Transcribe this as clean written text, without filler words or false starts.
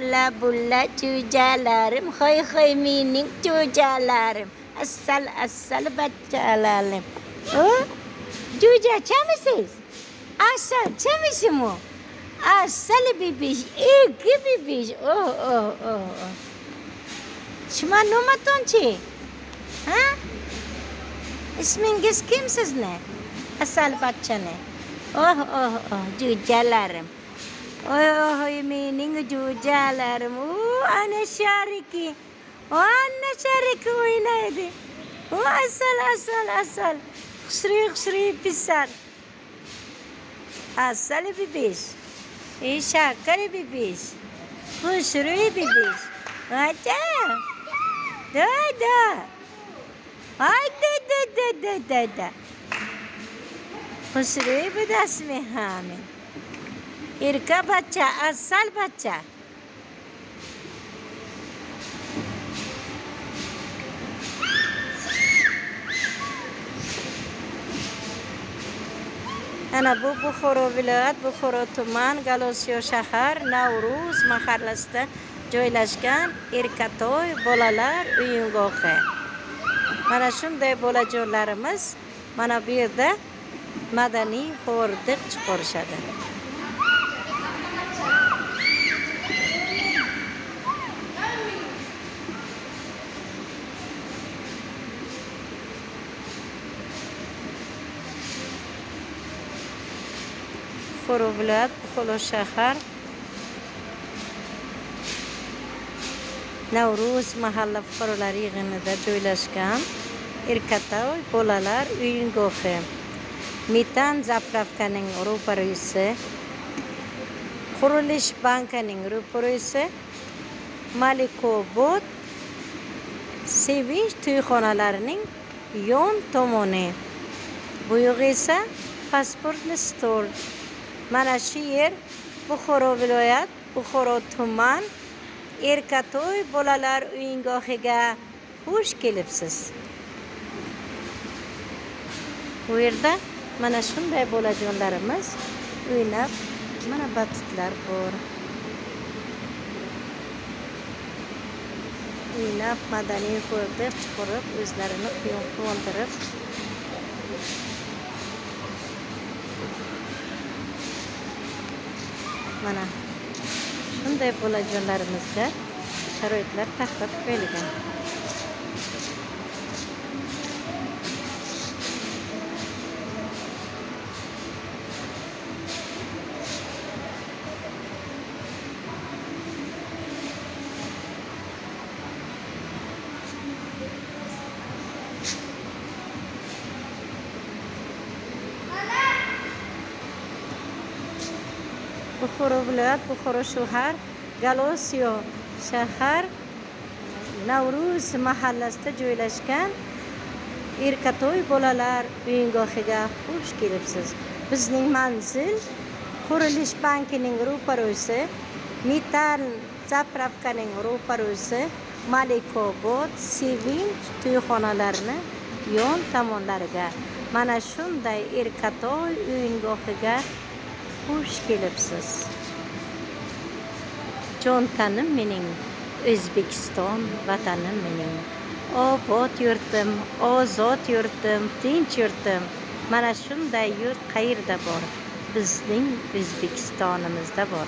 Olla bulla jo'jalarim, hoy hoy mening jo'jalarim. Assal bachalarim. Jo'jachamisiz? Asalchamisiz? Asal bebish, iki bebish. Oh. Shuma nima tonchi? Ha? İsmingiz kim sizni? Asal bachchani. Oh, jo'jalarim. Oy mening jo'jalarim. Ana Shariki. Ana Shariki o'ynaydi. Asal. Xushri pisar. Asal bebish. Shakar bebish. Xushri bebish. Acha. Da. Ay da. Xushri bedasmi hamin. İrka bachcha, asal bachcha. Ana bu Buxoro viloyat, Buxoro tuman, Galosiyo shahar, Navruz mahallasida joylashgan Erkatoy bolalar uyingohi. Mana shunday bolajonlarimiz mana bu yerda madaniy xo'rdiq chiqarishadi. Buxoro viloyat, Buxoro shahar, Navruz mahalla fuqarolar yig'inida joylashgan Erkatoy bolalar uyingohi. Metan zapravkaning ro'parasi, Qurilish bankining ro'parasi, Malikobod Sevinch to'yxonalarining yon tomoni. Bu yoq esa pasportli stol. Mana shu yer Buxoro viloyat, Buxoro tuman Erkatoy bolalar uyingohiga xush kelibsiz. Bu yerda mana shunday bolajonlarimiz o'ynab, mana batutlar bor. O'ynab, madaniy xo'rdiq chiqarib, o'zlarini quvontirib. Mana shunday bolajonlarimizga sharoitlar taxlab qo'yilgan. Buxoro viloyat, Buxoro shahar, Galosiyo shahar, Navruz mahallasida joylashgan Erkatoy bolalar uyingohiga xush kelibsiz. Bizning manzil Qurilish bankining ro'parasi, Metan zapravkaning ro'parasi, Malikobod Sevinch to'yxonalarini yon tomonlariga. Mana shunday Erkatoy uyingohiga xush kelibsiz. Jon tanim mening, O'zbekiston vatanim mening. Obod yurtim, ozod yurtim, tinch yurtim. Mana shunday yurt qayerda bor? Bizning O'zbekistonimizda bor.